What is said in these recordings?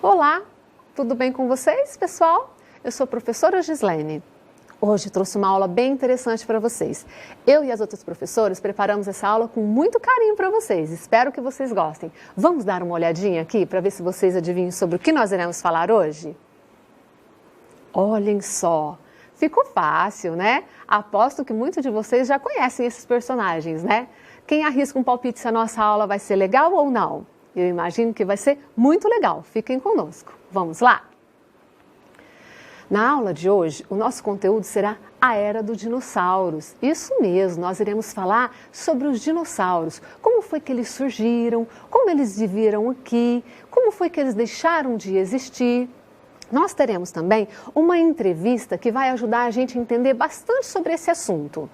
Olá, tudo bem com vocês, pessoal? Eu sou a professora Gislene. Hoje trouxe uma aula bem interessante para vocês. Eu e as outras professoras preparamos essa aula com muito carinho para vocês. Espero que vocês gostem. Vamos dar uma olhadinha aqui para ver se vocês adivinham sobre o que nós iremos falar hoje? Olhem só, ficou fácil, né? Aposto que muitos de vocês já conhecem esses personagens, né? Quem arrisca um palpite se a nossa aula vai ser legal ou não? Eu imagino que vai ser muito legal. Fiquem conosco. Vamos lá? Na aula de hoje, o nosso conteúdo será a Era dos Dinossauros. Isso mesmo, nós iremos falar sobre os dinossauros. Como foi que eles surgiram, como eles viveram aqui, como foi que eles deixaram de existir. Nós teremos também uma entrevista que vai ajudar a gente a entender bastante sobre esse assunto.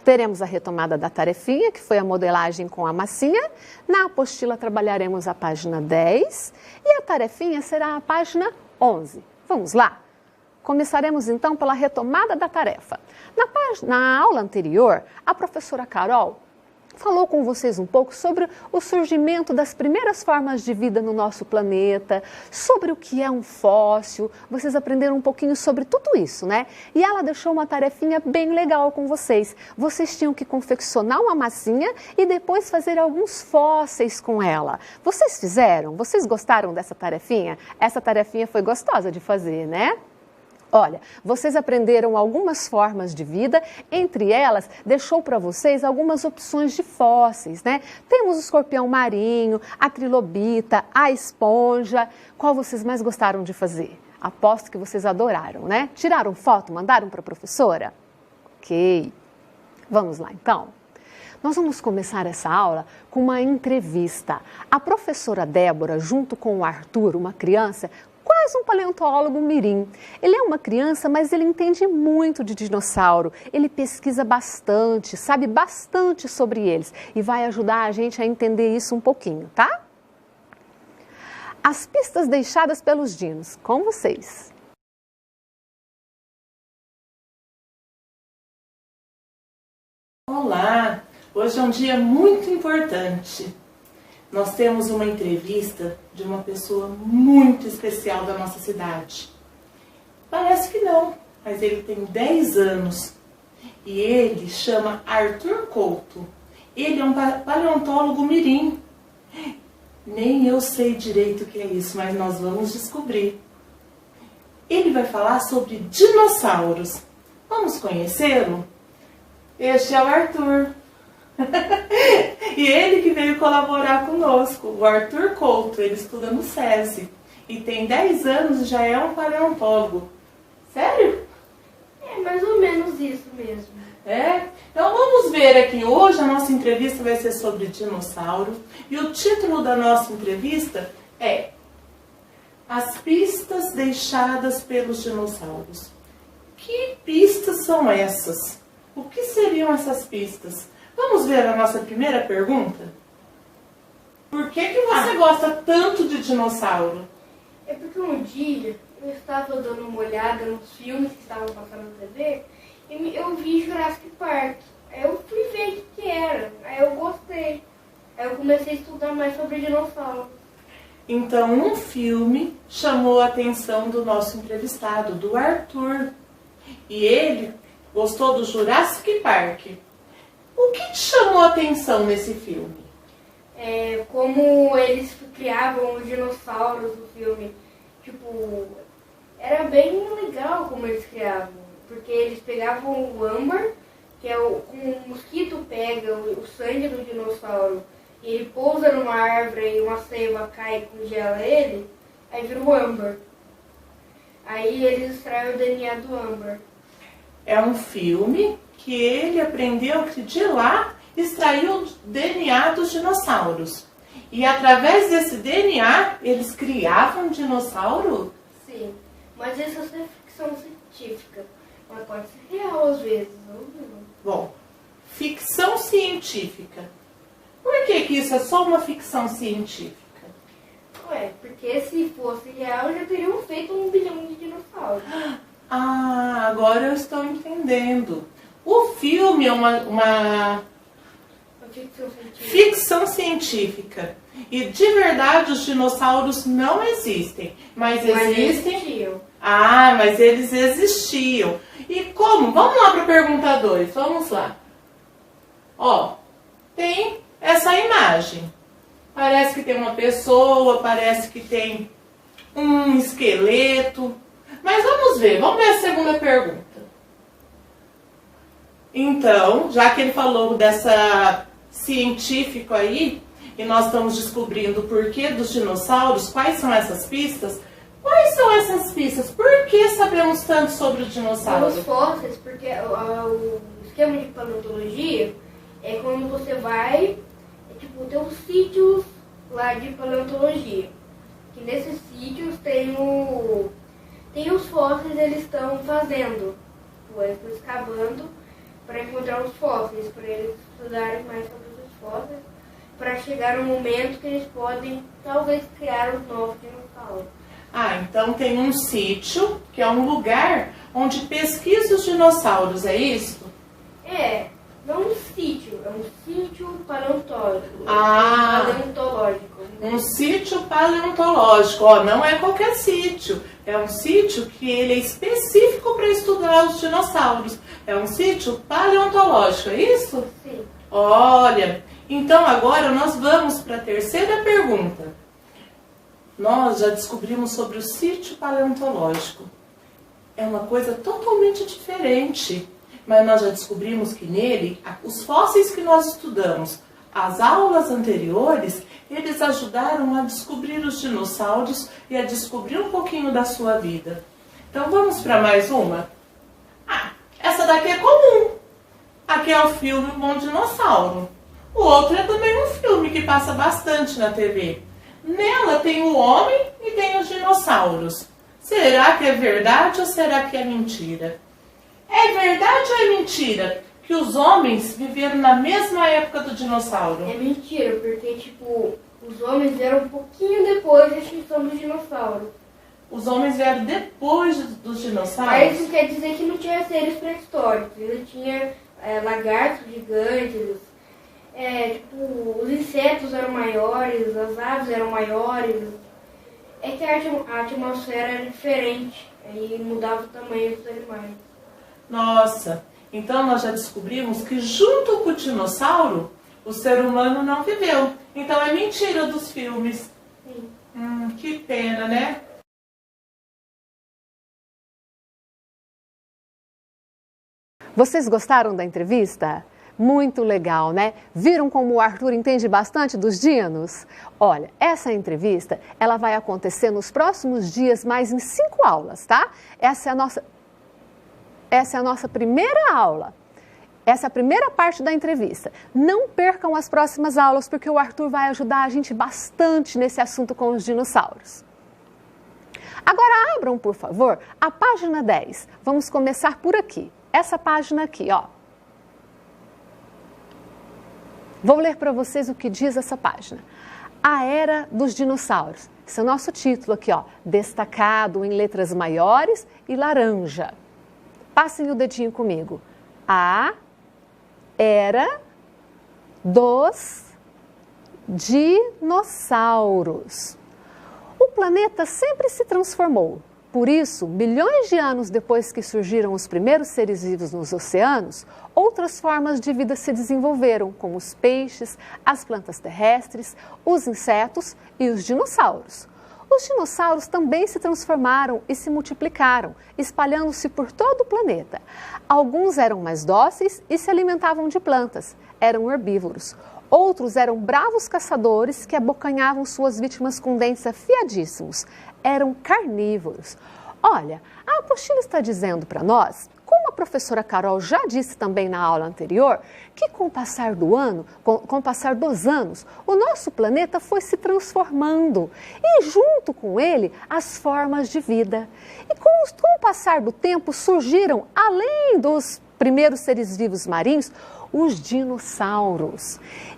Teremos a retomada da tarefinha, que foi a modelagem com a massinha. Na apostila trabalharemos a página 10 e a tarefinha será a página 11. Vamos lá? Começaremos então pela retomada da tarefa. Na aula anterior, a professora Carol falou com vocês um pouco sobre o surgimento das primeiras formas de vida no nosso planeta, sobre o que é um fóssil. Vocês aprenderam um pouquinho sobre tudo isso, né? E ela deixou uma tarefinha bem legal com vocês. Vocês tinham que confeccionar uma massinha e depois fazer alguns fósseis com ela. Vocês fizeram? Vocês gostaram dessa tarefinha? Essa tarefinha foi gostosa de fazer, né? Olha, vocês aprenderam algumas formas de vida, entre elas deixou para vocês algumas opções de fósseis, né? Temos o escorpião marinho, a trilobita, a esponja. Qual vocês mais gostaram de fazer? Aposto que vocês adoraram, né? Tiraram foto, mandaram para a professora? Ok, vamos lá então. Nós vamos começar essa aula com uma entrevista. A professora Débora, junto com o Arthur, uma criança, quase um paleontólogo mirim. Ele é uma criança, mas ele entende muito de dinossauro. Ele pesquisa bastante, sabe bastante sobre eles e vai ajudar a gente a entender isso um pouquinho, tá? As pistas deixadas pelos dinos, com vocês. Olá, hoje é um dia muito importante. Nós temos uma entrevista de uma pessoa muito especial da nossa cidade. Parece que não, mas ele tem 10 anos e ele chama Arthur Couto. Ele é um paleontólogo mirim. Nem eu sei direito o que é isso, mas nós vamos descobrir. Ele vai falar sobre dinossauros. Vamos conhecê-lo? Este é o Arthur. E ele que veio colaborar conosco, o Arthur Couto. Ele estuda no SESI e tem 10 anos e já é um paleontólogo. Sério? É mais ou menos isso mesmo. É? Então vamos ver aqui. Hoje a nossa entrevista vai ser sobre dinossauro e o título da nossa entrevista é As pistas deixadas pelos dinossauros. Que pistas são essas? O que seriam essas pistas? Vamos ver a nossa primeira pergunta? Por que você gosta tanto de dinossauro? É porque um dia eu estava dando uma olhada nos filmes que estavam passando na TV e eu vi Jurassic Park. Aí eu fui ver o que era. Aí eu gostei. Aí eu comecei a estudar mais sobre dinossauro. Então um filme chamou a atenção do nosso entrevistado, do Arthur. E ele gostou do Jurassic Park. O que te chamou a atenção nesse filme? É, como eles criavam os dinossauros no filme. Tipo, era bem legal como eles criavam. Porque eles pegavam o âmbar, que é como o mosquito pega o sangue do dinossauro, e ele pousa numa árvore e uma seiva cai e congela ele, aí vira o âmbar. Aí eles extraem o DNA do âmbar. É um filme que ele aprendeu que de lá extraiu o DNA dos dinossauros. E através desse DNA, eles criavam um dinossauro? Sim, mas isso é ficção científica. Mas pode ser real às vezes, não? Bom, ficção científica. Por que isso é só uma ficção científica? Ué, porque se fosse real, já teriam feito 1 bilhão de dinossauros. Ah, agora eu estou entendendo. O filme é uma Ficção científica. ficção científica. E de verdade os dinossauros não existem, mas existem... existiam. Ah, mas eles existiam. E como? Vamos lá para a pergunta 2, vamos lá. Ó, tem essa imagem. Parece que tem uma pessoa, parece que tem um esqueleto. Mas vamos ver a segunda pergunta. Então, já que ele falou dessa científico aí, e nós estamos descobrindo o porquê dos dinossauros, quais são essas pistas? Quais são essas pistas? Por que sabemos tanto sobre os dinossauros? Os fósseis, porque o esquema de paleontologia é quando você vai, tem uns sítios lá de paleontologia. Que nesses sítios tem os fósseis, eles estão fazendo, eles estão escavando para encontrar os fósseis, para eles estudarem mais sobre os fósseis, para chegar no momento que eles podem, talvez, criar os novos dinossauros. Ah, então tem um sítio, que é um lugar onde pesquisa os dinossauros, é isso? É, não um sítio, é um sítio paleontológico. Ah, Paleontológico. um sítio paleontológico. Ó, não é qualquer sítio. É um sítio que ele é específico para estudar os dinossauros. É um sítio paleontológico, é isso? Sim. Olha, então agora nós vamos para a terceira pergunta. Nós já descobrimos sobre o sítio paleontológico. É uma coisa totalmente diferente. Mas nós já descobrimos que nele, os fósseis que nós estudamos, as aulas anteriores, eles ajudaram a descobrir os dinossauros e a descobrir um pouquinho da sua vida. Então vamos para mais uma? Ah, essa daqui é comum. Aqui é o filme O Bom Dinossauro. O outro é também um filme que passa bastante na TV. Nela tem o homem e tem os dinossauros. Será que é verdade ou será que é mentira? É verdade ou é mentira que os homens viveram na mesma época do dinossauro? É mentira, porque, os homens vieram um pouquinho depois da extinção dos dinossauros. Os homens vieram depois dos dinossauros? Mas isso quer dizer que não tinha seres pré-históricos. Ele tinha lagartos gigantes, os insetos eram maiores, as aves eram maiores. É que a atmosfera era diferente, aí mudava o tamanho dos animais. Nossa, então nós já descobrimos que junto com o dinossauro, o ser humano não viveu. Então é mentira dos filmes. Sim. Que pena, né? Vocês gostaram da entrevista? Muito legal, né? Viram como o Arthur entende bastante dos dinos? Olha, essa entrevista, ela vai acontecer nos próximos dias, mais em 5 aulas, tá? Essa é a nossa primeira aula. Essa é a primeira parte da entrevista. Não percam as próximas aulas, porque o Arthur vai ajudar a gente bastante nesse assunto com os dinossauros. Agora abram, por favor, a página 10. Vamos começar por aqui. Essa página aqui, ó. Vou ler para vocês o que diz essa página. A Era dos Dinossauros. Esse é o nosso título aqui, ó. Destacado em letras maiores e laranja. Passem o dedinho comigo. A Era dos Dinossauros. O planeta sempre se transformou. Por isso, milhões de anos depois que surgiram os primeiros seres vivos nos oceanos, outras formas de vida se desenvolveram, como os peixes, as plantas terrestres, os insetos e os dinossauros. Os dinossauros também se transformaram e se multiplicaram, espalhando-se por todo o planeta. Alguns eram mais dóceis e se alimentavam de plantas, eram herbívoros. Outros eram bravos caçadores que abocanhavam suas vítimas com dentes afiadíssimos, eram carnívoros. Olha, a apostila está dizendo para nós, como a professora Carol já disse também na aula anterior, que com o passar dos anos, o nosso planeta foi se transformando e junto com ele as formas de vida. E com o passar do tempo surgiram, além dos primeiros seres vivos marinhos, os dinossauros.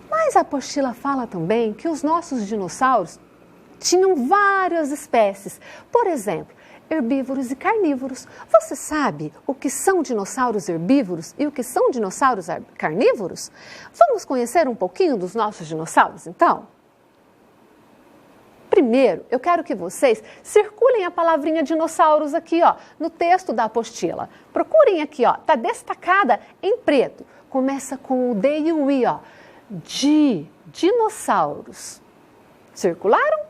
Mas a apostila fala também que os nossos dinossauros tinham várias espécies, por exemplo, herbívoros e carnívoros. Você sabe o que são dinossauros herbívoros e o que são dinossauros carnívoros? Vamos conhecer um pouquinho dos nossos dinossauros, então? Primeiro, eu quero que vocês circulem a palavrinha dinossauros aqui, ó, no texto da apostila. Procurem aqui, ó, tá destacada em preto. Começa com o D e o I, ó. Dinossauros. Circularam?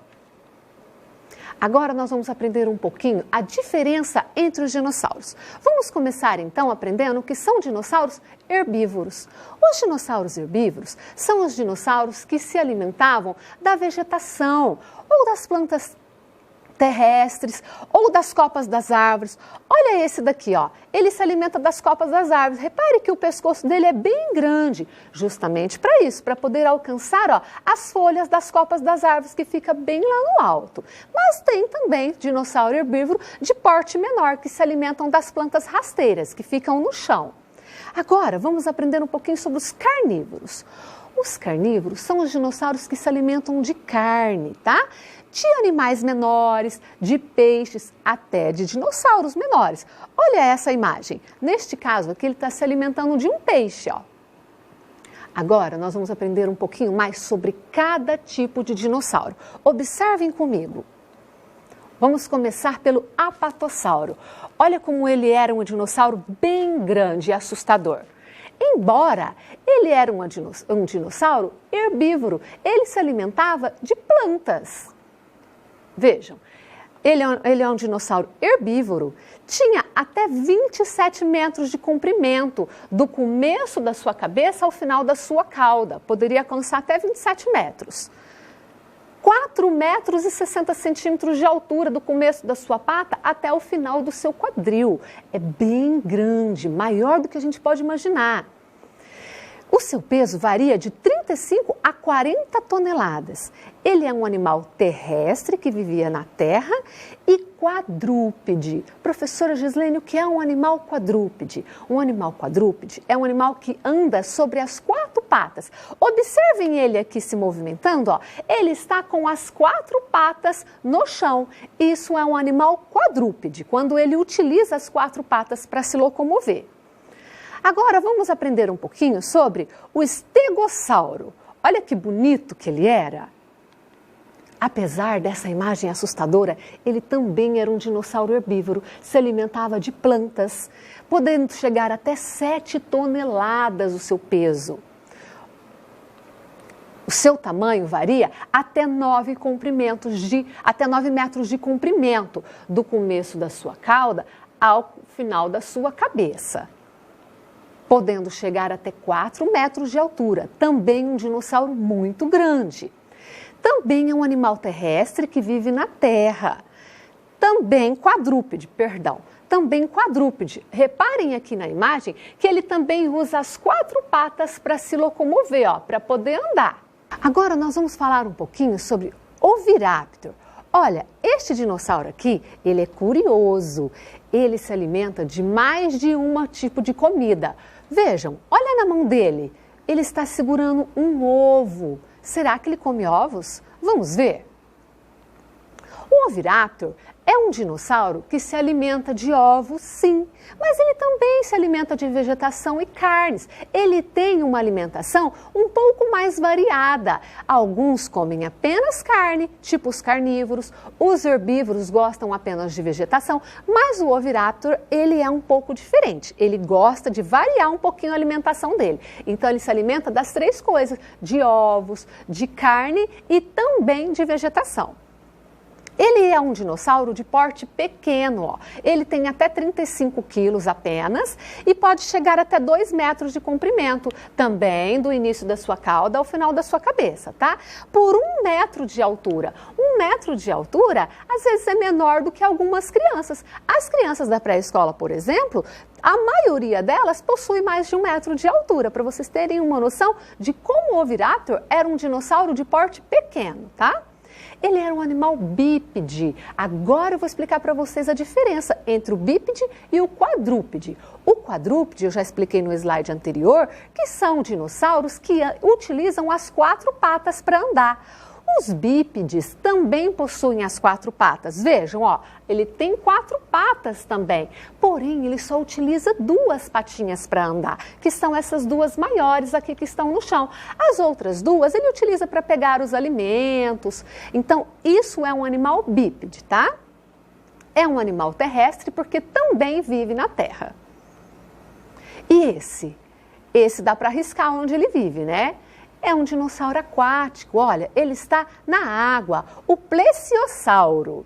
Agora nós vamos aprender um pouquinho a diferença entre os dinossauros. Vamos começar então aprendendo o que são dinossauros herbívoros. Os dinossauros herbívoros são os dinossauros que se alimentavam da vegetação ou das plantas terrestres ou das copas das árvores. Olha esse daqui, ó. Ele se alimenta das copas das árvores. Repare que o pescoço dele é bem grande, justamente para isso, para poder alcançar, ó, as folhas das copas das árvores, que fica bem lá no alto. Mas tem também dinossauro herbívoro de porte menor, que se alimentam das plantas rasteiras, que ficam no chão. Agora, vamos aprender um pouquinho sobre os carnívoros. Os carnívoros são os dinossauros que se alimentam de carne, tá? De animais menores, de peixes, até de dinossauros menores. Olha essa imagem. Neste caso aqui, ele está se alimentando de um peixe, ó. Agora, nós vamos aprender um pouquinho mais sobre cada tipo de dinossauro. Observem comigo. Vamos começar pelo apatossauro. Olha como ele era um dinossauro bem grande e assustador. Embora ele era um dinossauro herbívoro, ele se alimentava de plantas. Vejam, ele é um dinossauro herbívoro, tinha até 27 metros de comprimento, do começo da sua cabeça ao final da sua cauda. Poderia alcançar até 27 metros. 4 metros e 60 centímetros de altura do começo da sua pata até o final do seu quadril. É bem grande, maior do que a gente pode imaginar. O seu peso varia de 35 a 40 toneladas. Ele é um animal terrestre que vivia na terra e quadrúpede. Professora Gislene, o que é um animal quadrúpede? Um animal quadrúpede é um animal que anda sobre as 4 patas. Observem ele aqui se movimentando, ó. Ele está com as 4 patas no chão. Isso é um animal quadrúpede, quando ele utiliza as 4 patas para se locomover. Agora vamos aprender um pouquinho sobre o estegossauro. Olha que bonito que ele era. Apesar dessa imagem assustadora, ele também era um dinossauro herbívoro, se alimentava de plantas, podendo chegar até 7 toneladas o seu peso. O seu tamanho varia até 9 metros de comprimento, do começo da sua cauda ao final da sua cabeça, podendo chegar até 4 metros de altura. Também um dinossauro muito grande. Também é um animal terrestre que vive na terra. Também quadrúpede. Reparem aqui na imagem que ele também usa as 4 patas para se locomover, ó, para poder andar. Agora nós vamos falar um pouquinho sobre Oviraptor. Olha, este dinossauro aqui, ele é curioso. Ele se alimenta de mais de um tipo de comida. Vejam, olha na mão dele. Ele está segurando um ovo. Será que ele come ovos? Vamos ver. O Oviraptor é um dinossauro que se alimenta de ovos, sim, mas ele também se alimenta de vegetação e carnes. Ele tem uma alimentação um pouco mais variada. Alguns comem apenas carne, tipo os carnívoros. Os herbívoros gostam apenas de vegetação, mas o Oviraptor, ele é um pouco diferente. Ele gosta de variar um pouquinho a alimentação dele. Então ele se alimenta das 3 coisas, de ovos, de carne e também de vegetação. Ele é um dinossauro de porte pequeno, ó. Ele tem até 35 quilos apenas e pode chegar até 2 metros de comprimento, também do início da sua cauda ao final da sua cabeça, tá? Por 1 metro de altura. 1 metro de altura, às vezes é menor do que algumas crianças. As crianças da pré-escola, por exemplo, a maioria delas possui mais de 1 metro de altura, para vocês terem uma noção de como o Oviraptor era um dinossauro de porte pequeno, tá? Ele era um animal bípede. Agora eu vou explicar para vocês a diferença entre o bípede e o quadrúpede. O quadrúpede, eu já expliquei no slide anterior, que são dinossauros que utilizam as 4 patas para andar. Os bípedes também possuem as 4 patas. Vejam, ó, ele tem 4 patas também, porém ele só utiliza 2 patinhas para andar, que são essas 2 maiores aqui que estão no chão. As outras 2 ele utiliza para pegar os alimentos. Então, isso é um animal bípede, tá? É um animal terrestre porque também vive na terra. E esse dá para arriscar onde ele vive, né? É um dinossauro aquático, olha, ele está na água, o plesiosauro.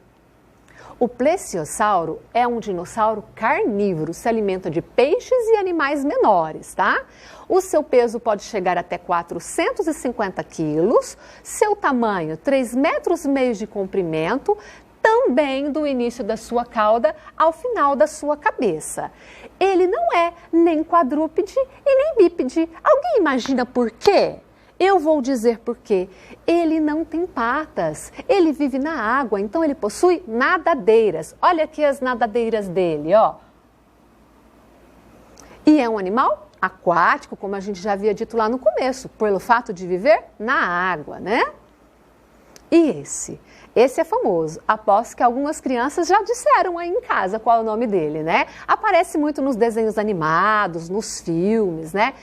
O plesiosauro é um dinossauro carnívoro, se alimenta de peixes e animais menores, tá? O seu peso pode chegar até 450 quilos, seu tamanho 3,5 metros de comprimento, também do início da sua cauda ao final da sua cabeça. Ele não é nem quadrúpede e nem bípede. Alguém imagina por quê? Eu vou dizer por quê. Ele não tem patas, ele vive na água, então ele possui nadadeiras. Olha aqui as nadadeiras dele, ó. E é um animal aquático, como a gente já havia dito lá no começo, pelo fato de viver na água, né? E esse é famoso. Aposto que algumas crianças já disseram aí em casa qual é o nome dele, né? Aparece muito nos desenhos animados, nos filmes, né?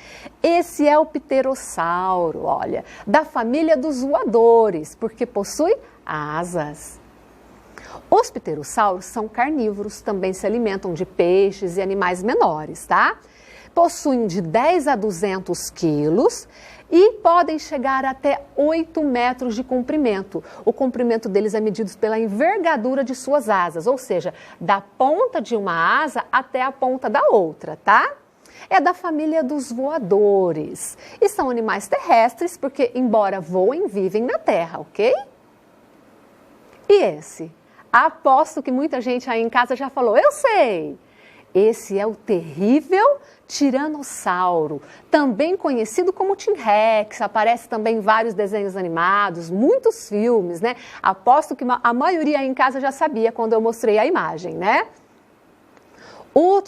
Esse é o pterossauro, olha, da família dos voadores, porque possui asas. Os pterossauros são carnívoros, também se alimentam de peixes e animais menores, tá? Possuem de 10 a 200 quilos e podem chegar até 8 metros de comprimento. O comprimento deles é medido pela envergadura de suas asas, ou seja, da ponta de uma asa até a ponta da outra, tá? É da família dos voadores e são animais terrestres porque, embora voem, vivem na terra, ok? E esse? Aposto que muita gente aí em casa já falou, eu sei! Esse é o terrível tiranossauro, também conhecido como T-Rex, aparece também em vários desenhos animados, muitos filmes, né? Aposto que a maioria aí em casa já sabia quando eu mostrei a imagem, né? O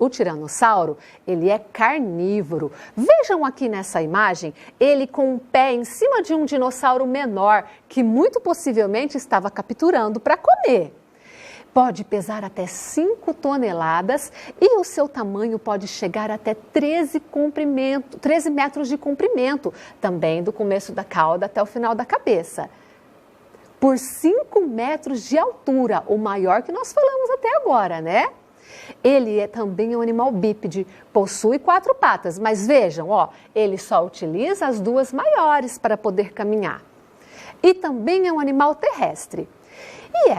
tiranossauro, ele é carnívoro. Vejam aqui nessa imagem, ele com um pé em cima de um dinossauro menor, que muito possivelmente estava capturando para comer. Pode pesar até 5 toneladas e o seu tamanho pode chegar até 13 metros de comprimento, também do começo da cauda até o final da cabeça. Por 5 metros de altura, o maior que nós falamos até agora, né? Ele é também um animal bípede, possui 4 patas, mas vejam, ó, ele só utiliza as 2 maiores para poder caminhar. E também é um animal terrestre. E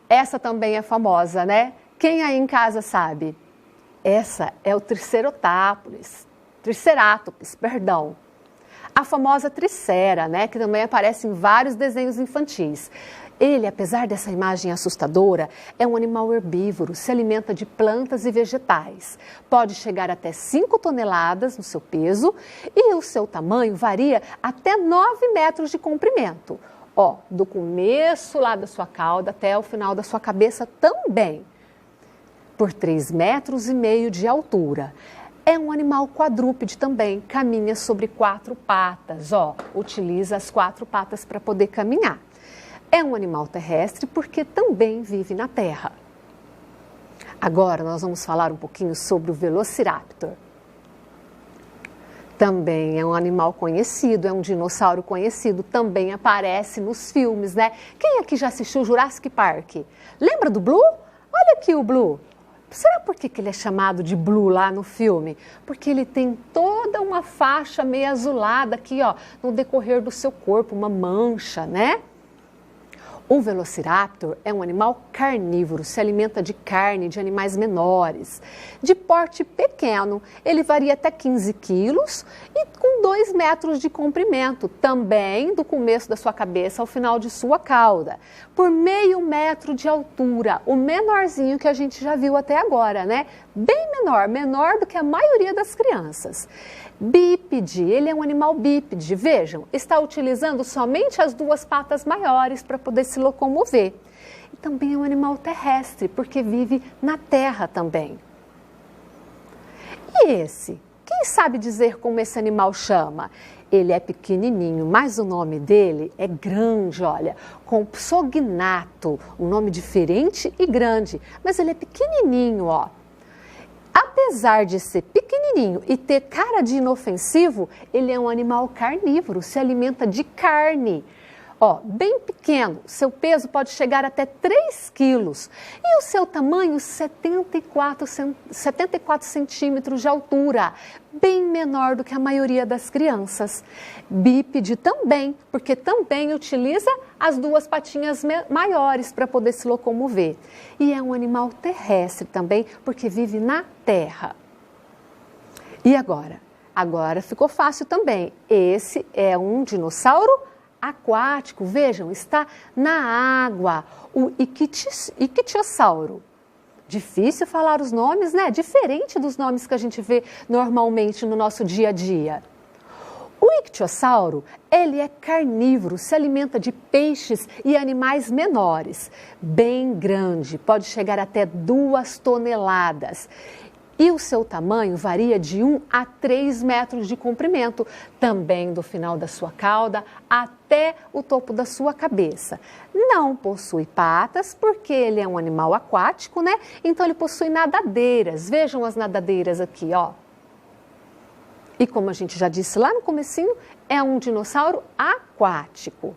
essa também é famosa, né? Quem aí em casa sabe? Essa é o Triceratops, perdão. A famosa Tricera, né? Que também aparece em vários desenhos infantis. Ele, apesar dessa imagem assustadora, é um animal herbívoro, se alimenta de plantas e vegetais. Pode chegar até 5 toneladas no seu peso e o seu tamanho varia até 9 metros de comprimento. Ó, do começo lá da sua cauda até o final da sua cabeça também. Por 3,5 metros de altura. É um animal quadrúpede também, caminha sobre 4 patas, ó, utiliza as 4 patas para poder caminhar. É um animal terrestre porque também vive na terra. Agora nós vamos falar um pouquinho sobre o Velociraptor. Também é um animal conhecido, é um dinossauro conhecido, também aparece nos filmes, né? Quem aqui já assistiu Jurassic Park? Lembra do Blue? Olha aqui o Blue. Será por que ele é chamado de Blue lá no filme? Porque ele tem toda uma faixa meio azulada aqui, ó, no decorrer do seu corpo, uma mancha, né? O Velociraptor é um animal carnívoro, se alimenta de carne de animais menores. De porte pequeno, ele varia até 15 quilos e com 2 metros de comprimento, também do começo da sua cabeça ao final de sua cauda. Por meio metro de altura, o menorzinho que a gente já viu até agora, né? Bem menor do que a maioria das crianças. Bípede, ele é um animal bípede, vejam, está utilizando somente as 2 patas maiores para poder se locomover. E também é um animal terrestre, porque vive na terra também. E Quem sabe dizer como esse animal chama? Ele é pequenininho, mas o nome dele é grande, olha, Compsognato, um nome diferente e grande, mas ele é pequenininho, ó. Apesar de ser pequenininho e ter cara de inofensivo, ele é um animal carnívoro, se alimenta de carne. Ó, bem pequeno, seu peso pode chegar até 3 quilos e o seu tamanho 74 centímetros de altura, bem menor do que a maioria das crianças. Bípede também, porque também utiliza as 2 patinhas maiores para poder se locomover. E é um animal terrestre também, porque vive na terra. E agora? Agora ficou fácil também. Esse é um dinossauro aquático, vejam, está na água, o ictiosauro. Difícil falar os nomes, né? Diferente dos nomes que a gente vê normalmente no nosso dia a dia. O ictiosauro, ele é carnívoro, se alimenta de peixes e animais menores, bem grande, pode chegar até 2 toneladas. E o seu tamanho varia de 1 a 3 metros de comprimento, também do final da sua cauda até o topo da sua cabeça. Não possui patas, porque ele é um animal aquático, né? Então ele possui nadadeiras. Vejam as nadadeiras aqui, ó. E como a gente já disse lá no comecinho, é um dinossauro aquático.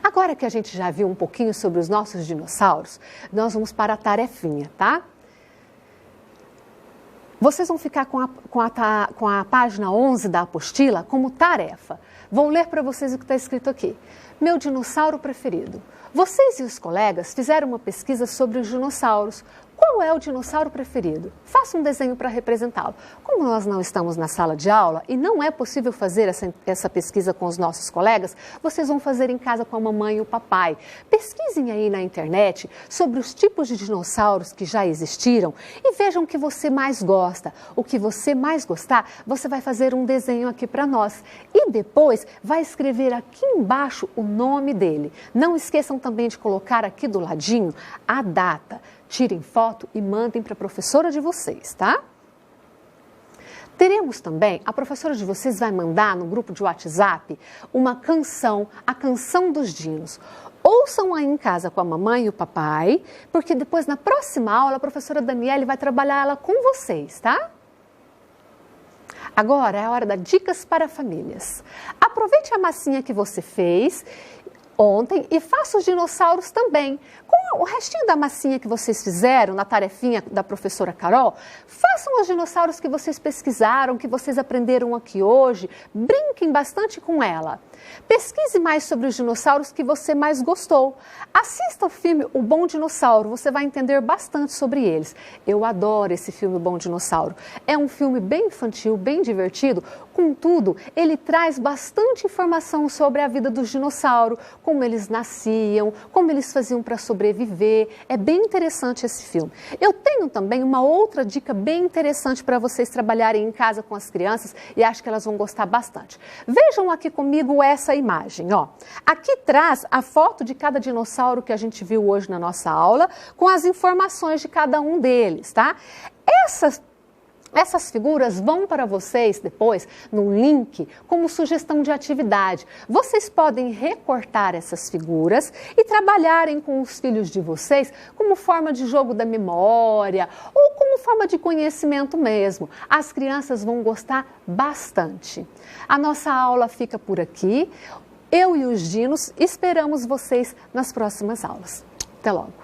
Agora que a gente já viu um pouquinho sobre os nossos dinossauros, nós vamos para a tarefinha, tá? Vocês vão ficar com a página 11 da apostila como tarefa. Vou ler para vocês o que está escrito aqui. Meu dinossauro preferido. Vocês e os colegas fizeram uma pesquisa sobre os dinossauros. Qual é o dinossauro preferido? Faça um desenho para representá-lo. Como nós não estamos na sala de aula e não é possível fazer essa pesquisa com os nossos colegas, vocês vão fazer em casa com a mamãe e o papai. Pesquisem aí na internet sobre os tipos de dinossauros que já existiram e vejam o que você mais gosta. O que você mais gostar, você vai fazer um desenho aqui para nós. E depois vai escrever aqui embaixo o nome dele. Não esqueçam também de colocar aqui do ladinho a data. Tirem foto e mandem para a professora de vocês, tá? Teremos também, a professora de vocês vai mandar no grupo de WhatsApp uma canção, a canção dos dinos. Ouçam aí em casa com a mamãe e o papai, porque depois na próxima aula a professora Daniele vai trabalhar ela com vocês, tá? Agora é a hora das dicas para famílias. Aproveite a massinha que você fez ontem e faça os dinossauros também. Com o restinho da massinha que vocês fizeram na tarefinha da professora Carol, façam os dinossauros que vocês pesquisaram, que vocês aprenderam aqui hoje, brinquem bastante com ela. Pesquise mais sobre os dinossauros que você mais gostou. Assista o filme O Bom Dinossauro, você vai entender bastante sobre eles. Eu adoro esse filme O Bom Dinossauro. É um filme bem infantil, bem divertido, contudo, ele traz bastante informação sobre a vida dos dinossauros, como eles nasciam, como eles faziam para sobreviver. É bem interessante esse filme. Eu tenho também uma outra dica bem interessante para vocês trabalharem em casa com as crianças e acho que elas vão gostar bastante. Vejam aqui comigo essa imagem, ó. Aqui traz a foto de cada dinossauro que a gente viu hoje na nossa aula, com as informações de cada um deles, tá? Essas figuras vão para vocês depois no link como sugestão de atividade. Vocês podem recortar essas figuras e trabalharem com os filhos de vocês como forma de jogo da memória ou como forma de conhecimento mesmo. As crianças vão gostar bastante. A nossa aula fica por aqui. Eu e os dinos esperamos vocês nas próximas aulas. Até logo!